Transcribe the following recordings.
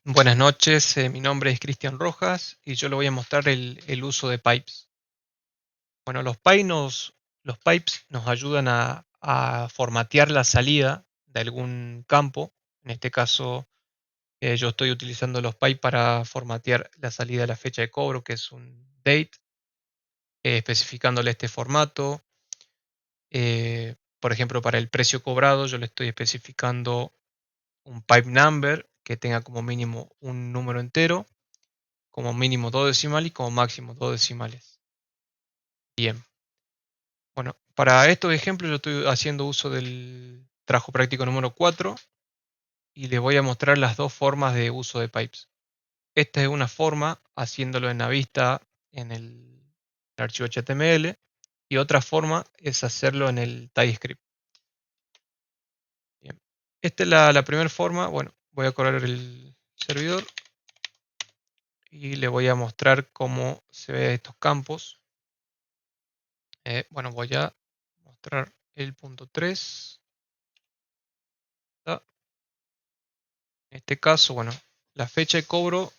Buenas noches, mi nombre es Cristian Rojas y yo le voy a mostrar el uso de pipes. Bueno, los pipes nos ayudan a formatear la salida de algún campo. En este caso, yo estoy utilizando los pipes para formatear la salida de la fecha de cobro, que es un date, especificándole este formato. Por ejemplo, para el precio cobrado, yo le estoy especificando un pipe number que tenga como mínimo un número entero, como mínimo dos decimales y como máximo dos decimales. Bien, bueno, para estos ejemplos yo estoy haciendo uso del trabajo práctico número 4 y les voy a mostrar las dos formas de uso de pipes. Esta es una forma haciéndolo en la vista en el archivo HTML y otra forma es hacerlo en el TypeScript. Bien. Esta es la primera forma. Bueno, voy a correr el servidor y le voy a mostrar cómo se ve estos campos. Bueno, voy a mostrar el punto 3. En este caso, bueno, la fecha de cobro,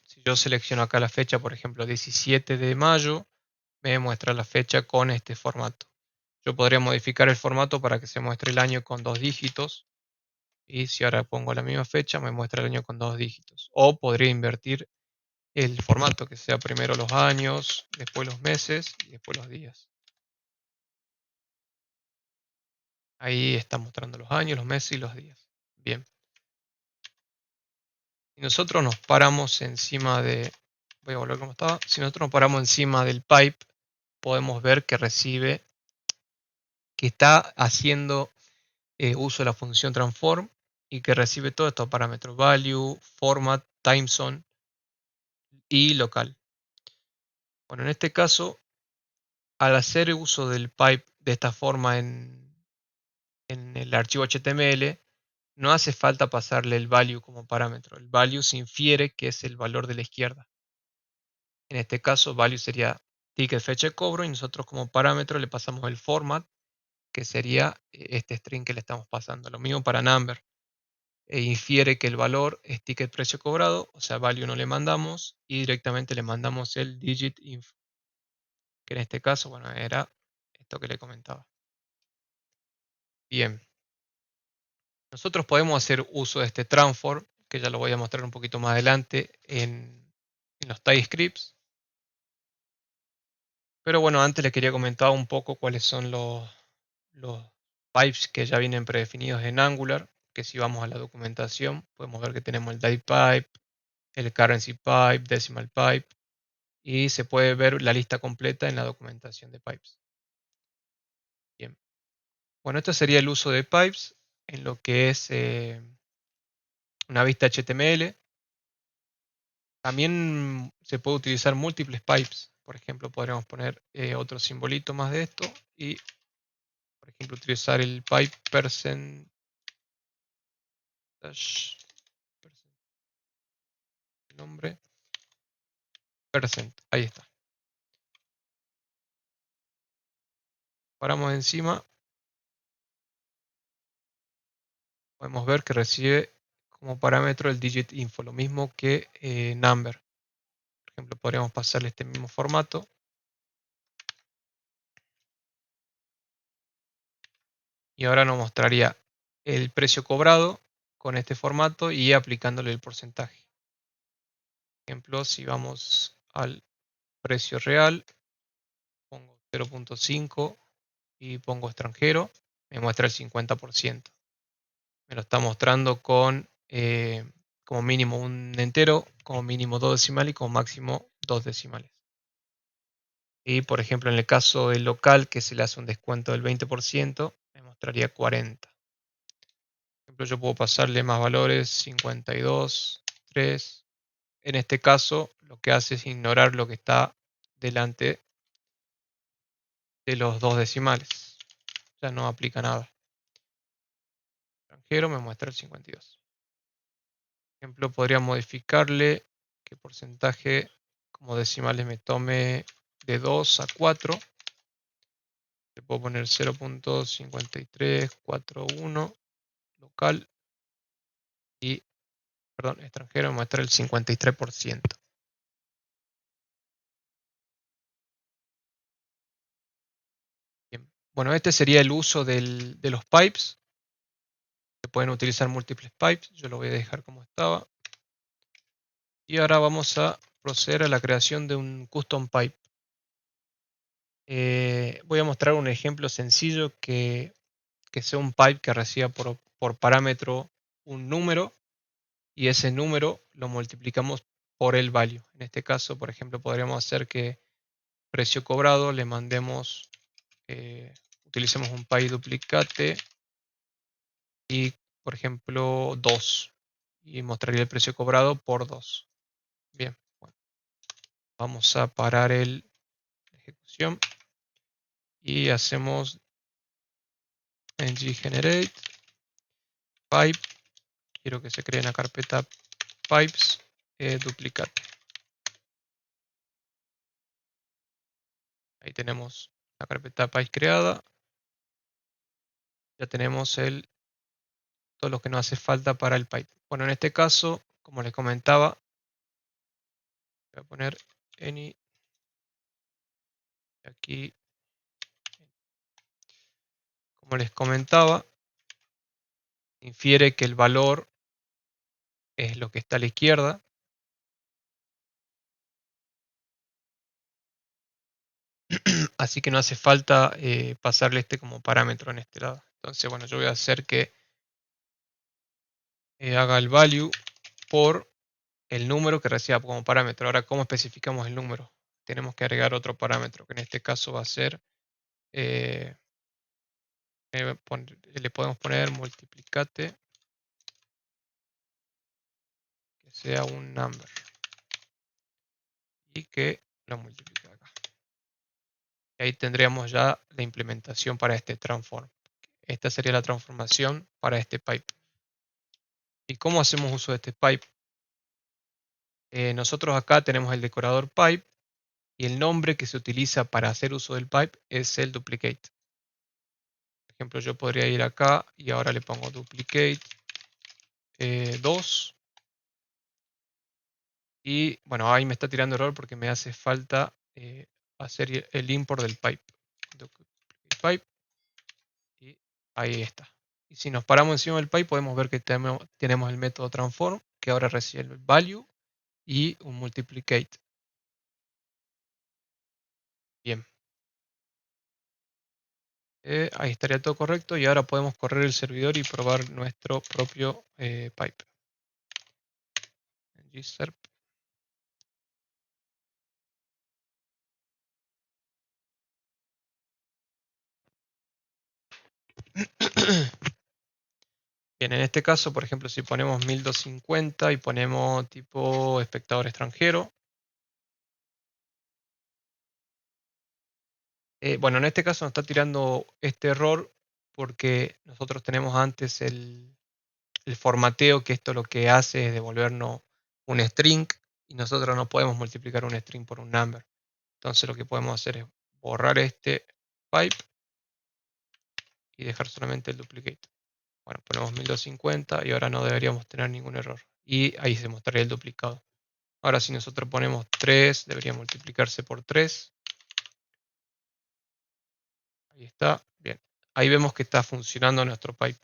si yo selecciono acá la fecha, por ejemplo, 17 de mayo, me muestra la fecha con este formato. Yo podría modificar el formato para que se muestre el año con dos dígitos. Y si ahora pongo la misma fecha, me muestra el año con dos dígitos. O podría invertir el formato, que sea primero los años, después los meses y después los días. Ahí está mostrando los años, los meses y los días. Bien. Si nosotros nos paramos encima de, voy a volver como estaba, si nosotros nos paramos encima del pipe, podemos ver que recibe, que está haciendo uso de la función transform y que recibe todos estos parámetros, value, format, timezone y local. Bueno, en este caso, al hacer uso del pipe de esta forma en el archivo HTML, no hace falta pasarle el value como parámetro. El value se infiere que es el valor de la izquierda. En este caso, value sería ticket fecha de cobro y nosotros como parámetro le pasamos el format, que sería este string que le estamos pasando. Lo mismo para number. Infiere que el valor es ticket precio cobrado, o sea, value no le mandamos y directamente le mandamos el digit info, que en este caso, bueno, era esto que le comentaba. Bien, nosotros podemos hacer uso de este transform, que ya lo voy a mostrar un poquito más adelante en los TypeScripts. Pero bueno, antes les quería comentar un poco cuáles son los pipes que ya vienen predefinidos en Angular, que si vamos a la documentación podemos ver que tenemos el date pipe, el currency pipe, decimal pipe y se puede ver la lista completa en la documentación de pipes. Bien. Bueno, esto sería el uso de pipes en lo que es una vista HTML. También se puede utilizar múltiples pipes. Por ejemplo, podríamos poner otro simbolito más de esto y, por ejemplo, utilizar el pipe percent nombre percent. Ahí está. Paramos encima. Podemos ver que recibe como parámetro el digit info, lo mismo que number. Por ejemplo, podríamos pasarle este mismo formato. Y ahora nos mostraría el precio cobrado con este formato y aplicándole el porcentaje. Por ejemplo, si vamos al precio real, pongo 0.5 y pongo extranjero, me muestra el 50%. Me lo está mostrando con como mínimo un entero, como mínimo dos decimales y como máximo dos decimales. Y por ejemplo, en el caso del local, que se le hace un descuento del 20%, me mostraría 40. Por ejemplo, yo puedo pasarle más valores, 52, 3. En este caso, lo que hace es ignorar lo que está delante de los dos decimales. Ya no aplica nada. Extranjero me muestra el 52. Por ejemplo, podría modificarle qué porcentaje como decimales me tome de 2 a 4. Le puedo poner 0.5341 local y perdón, extranjero me muestra el 53%. Bien. Bueno, este sería el uso de los pipes. Se pueden utilizar múltiples pipes. Yo lo voy a dejar como estaba. Y ahora vamos a proceder a la creación de un custom pipe. Voy a mostrar un ejemplo sencillo que sea un pipe que reciba por parámetro un número y ese número lo multiplicamos por el value. En este caso, por ejemplo, podríamos hacer que precio cobrado le mandemos, utilicemos un pipe duplicate y, por ejemplo, 2 y mostraría el precio cobrado por 2. Bien, bueno, vamos a parar la ejecución y hacemos ng-generate pipe. Quiero que se cree una carpeta pipes duplicate. Ahí tenemos la carpeta pipes creada. Ya tenemos todo lo que nos hace falta para el pipe. Bueno, en este caso, como les comentaba, voy a poner any aquí. Como les comentaba, infiere que el valor es lo que está a la izquierda. Así que no hace falta pasarle este como parámetro en este lado. Entonces, bueno, yo voy a hacer que haga el value por el número que reciba como parámetro. Ahora, ¿cómo especificamos el número? Tenemos que agregar otro parámetro, que en este caso va a ser, le podemos poner multiplicate, que sea un number, y que lo multiplique acá. Y ahí tendríamos ya la implementación para este transform. Esta sería la transformación para este pipe. ¿Y cómo hacemos uso de este pipe? Nosotros acá tenemos el decorador pipe y el nombre que se utiliza para hacer uso del pipe es el duplicate. Por ejemplo, yo podría ir acá y ahora le pongo duplicate 2. Y bueno, ahí me está tirando error porque me hace falta hacer el import del pipe. Pipe. Y ahí está. Y si nos paramos encima del pipe podemos ver que tenemos el método transform que ahora recibe el value y un multiplicate. Bien. Ahí estaría todo correcto y ahora podemos correr el servidor y probar nuestro propio pipe. Gserp. Bien, en este caso, por ejemplo, si ponemos 1250 y ponemos tipo espectador extranjero. Bueno, en este caso nos está tirando este error porque nosotros tenemos antes el formateo, que esto lo que hace es devolvernos un string y nosotros no podemos multiplicar un string por un number. Entonces lo que podemos hacer es borrar este pipe y dejar solamente el duplicate. Bueno, ponemos 1250 y ahora no deberíamos tener ningún error. Y ahí se mostraría el duplicado. Ahora si nosotros ponemos 3, debería multiplicarse por 3. Ahí está. Bien. Ahí vemos que está funcionando nuestro pipe.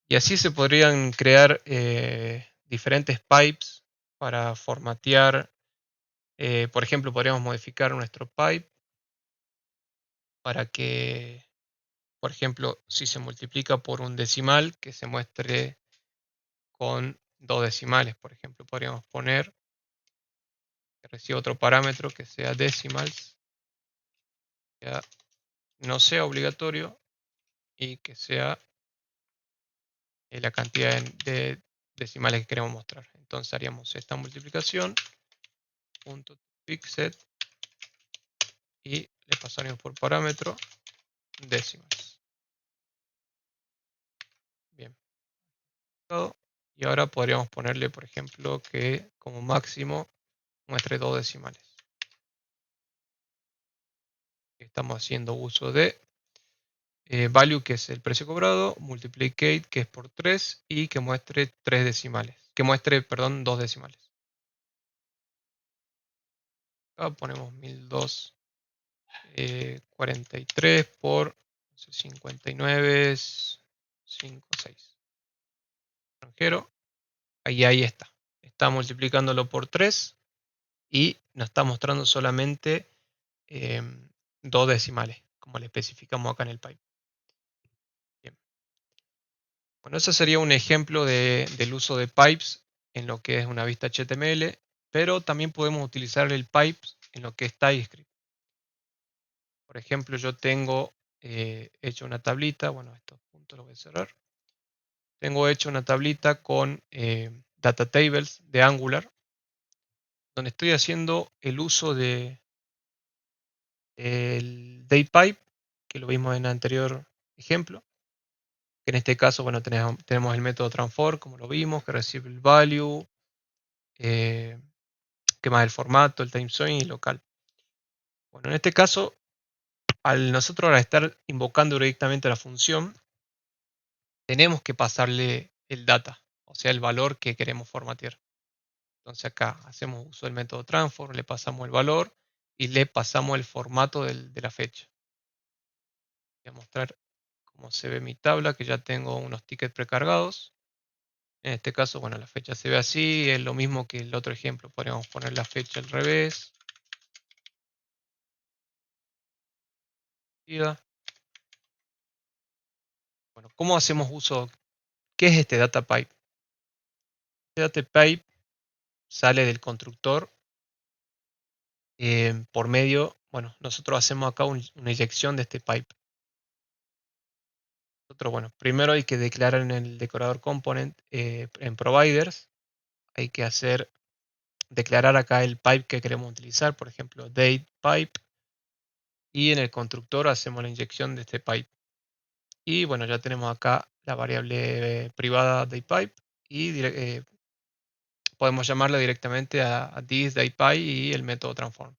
Y así se podrían crear diferentes pipes para formatear. Por ejemplo, podríamos modificar nuestro pipe para que, por ejemplo, si se multiplica por un decimal, que se muestre con 2 decimales. Por ejemplo, podríamos poner que reciba otro parámetro que sea decimals, que no sea obligatorio y que sea la cantidad de decimales que queremos mostrar. Entonces haríamos esta multiplicación, punto fixed, y le pasaríamos por parámetro decimals. Bien. Y ahora podríamos ponerle, por ejemplo, que como máximo muestre 2 decimales. Estamos haciendo uso de value, que es el precio cobrado, multiplicate, que es por 3, y que muestre 3 decimales. que muestre, perdón, dos decimales. Acá ponemos 1243 por 59,56. Extranjero. Ahí está. Está multiplicándolo por 3 y nos está mostrando solamente dos decimales, como le especificamos acá en el pipe. Bien. Bueno, ese sería un ejemplo del uso de pipes en lo que es una vista HTML, pero también podemos utilizar el pipes en lo que es TypeScript. Por ejemplo, yo tengo hecho una tablita, bueno, estos puntos los voy a cerrar. Tengo hecho una tablita con data tables de Angular, donde estoy haciendo el uso del daypipe, que lo vimos en el anterior ejemplo. Que en este caso, bueno, tenemos el método transform, como lo vimos, que recibe el value, que más el formato, el time zone y local. Bueno, en este caso, al nosotros ahora estar invocando directamente la función, tenemos que pasarle el data, o sea, el valor que queremos formatear. Entonces acá hacemos uso del método transform, le pasamos el valor y le pasamos el formato de la fecha. Voy a mostrar cómo se ve mi tabla, que ya tengo unos tickets precargados. En este caso, bueno, la fecha se ve así, es lo mismo que el otro ejemplo. Podríamos poner la fecha al revés. Bueno, ¿cómo hacemos uso? ¿Qué es este data pipe? Este data pipe sale del constructor por medio, bueno, nosotros hacemos acá una inyección de este pipe. Nosotros, bueno, primero hay que declarar en el decorador component, en providers, hay que declarar acá el pipe que queremos utilizar, por ejemplo, date pipe, y en el constructor hacemos la inyección de este pipe. Y bueno, ya tenemos acá la variable privada daypipe y podemos llamarla directamente a this daypipe y el método transform.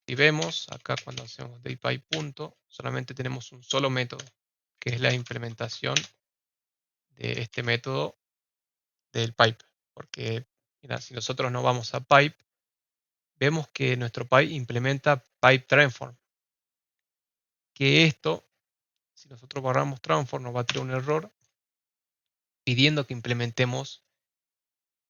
Si vemos acá cuando hacemos daypipe punto, solamente tenemos un solo método, que es la implementación de este método del pipe. Porque mira, si nosotros no vamos a pipe, vemos que nuestro pipe implementa pipe transform. Que esto, si nosotros borramos transform, nos va a traer un error pidiendo que implementemos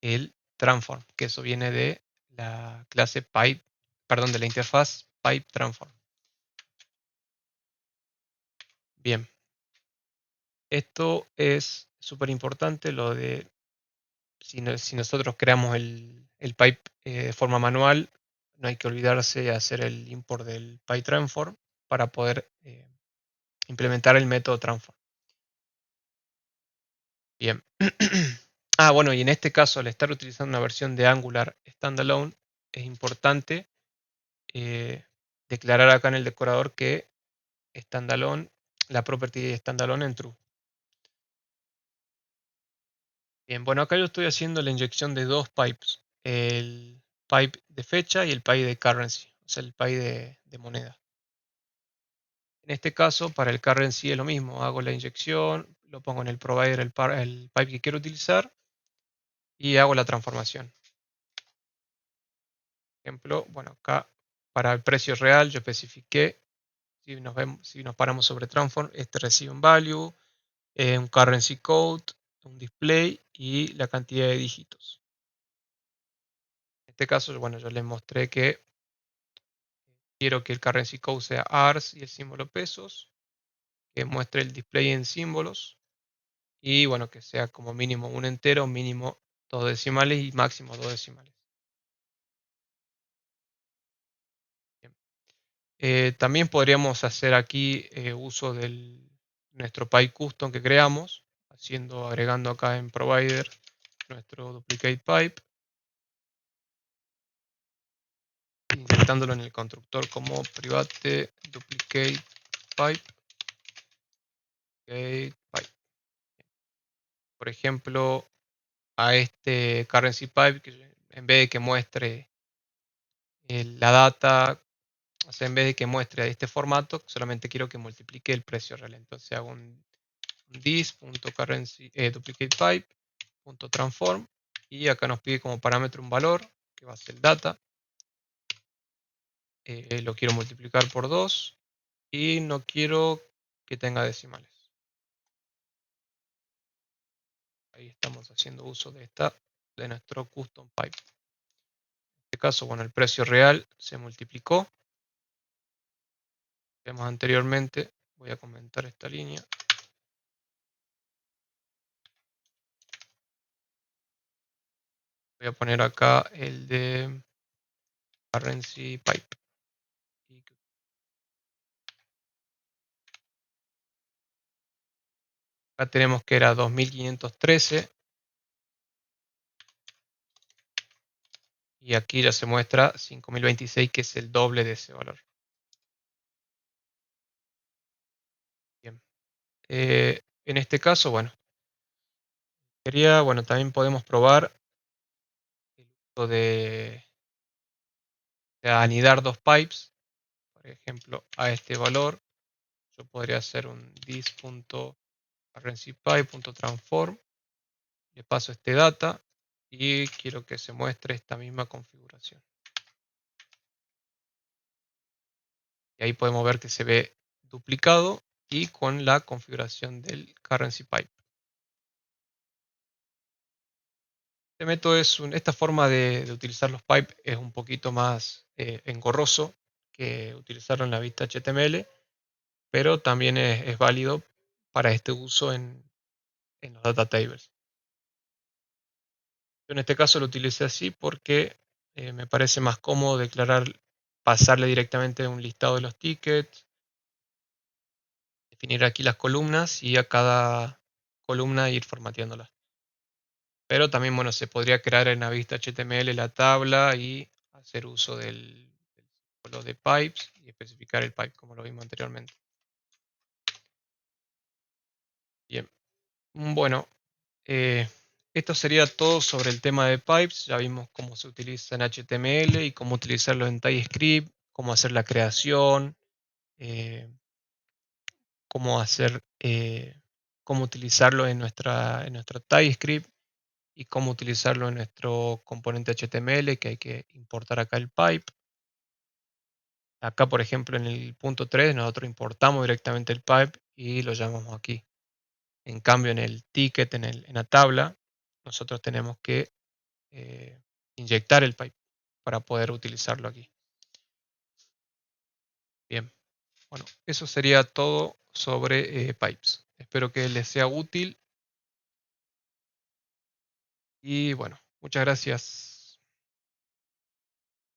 el transform, que eso viene de la clase pipe, perdón, de la interfaz pipe transform. Bien, esto es súper importante, lo de si nosotros creamos el pipe de forma manual, no hay que olvidarse de hacer el import del pipe transform para poder implementar el método transform. Bien. Bueno, y en este caso, al estar utilizando una versión de Angular standalone, es importante declarar acá en el decorador que standalone, la property standalone en true. Bien, bueno, acá yo estoy haciendo la inyección de dos pipes, el pipe de fecha y el pipe de currency, o sea, el pipe de moneda. En este caso, para el currency es lo mismo, hago la inyección, lo pongo en el provider, el pipe que quiero utilizar y hago la transformación. Por ejemplo, bueno, acá para el precio real yo especifiqué, si nos paramos sobre transform, este recibe un value, un currency code, un display y la cantidad de dígitos. En este caso, bueno, yo les mostré que quiero que el currency code sea ARS y el símbolo pesos, que muestre el display en símbolos y bueno, que sea como mínimo un entero, mínimo dos decimales y máximo dos decimales. Bien. También podríamos hacer aquí uso de nuestro pipe custom que creamos, agregando acá en provider nuestro duplicate pipe, insertándolo en el constructor como private duplicate pipe. Por ejemplo, a este currency pipe, que en vez de que muestre la data, o sea, en vez de que muestre a este formato, solamente quiero que multiplique el precio real. Entonces hago un this.currency duplicate .transform y acá nos pide como parámetro un valor que va a ser el data. Lo quiero multiplicar por 2 y no quiero que tenga decimales. Ahí estamos haciendo uso de nuestro custom pipe. En este caso, bueno, el precio real se multiplicó. Vemos anteriormente, voy a comentar esta línea. Voy a poner acá el de currency pipe. Acá tenemos que era 2513 y aquí ya se muestra 5026, que es el doble de ese valor. Bien. En este caso, bueno, también podemos probar el uso de anidar dos pipes. Por ejemplo, a este valor yo podría hacer un this.currencyPipe.transform, le paso este data y quiero que se muestre esta misma configuración. Y ahí podemos ver que se ve duplicado y con la configuración del currency pipe. Este método esta forma de utilizar los pipes es un poquito más engorroso que utilizarlo en la vista HTML, pero también es válido para este uso en los data tables. Yo en este caso lo utilicé así porque me parece más cómodo pasarle directamente un listado de los tickets, definir aquí las columnas y a cada columna ir formateándolas. Pero también, bueno, se podría crear en la vista HTML la tabla y hacer uso del símbolo de pipes y especificar el pipe, como lo vimos anteriormente. Bien, bueno, esto sería todo sobre el tema de pipes. Ya vimos cómo se utiliza en HTML y cómo utilizarlo en TypeScript, cómo hacer la creación, eh, cómo utilizarlo en nuestra TypeScript y cómo utilizarlo en nuestro componente HTML, que hay que importar acá el pipe. Acá, por ejemplo, en el punto 3, nosotros importamos directamente el pipe y lo llamamos aquí. En cambio, en el ticket, en la tabla, nosotros tenemos que inyectar el pipe para poder utilizarlo aquí. Bien, bueno, eso sería todo sobre pipes. Espero que les sea útil y bueno, muchas gracias.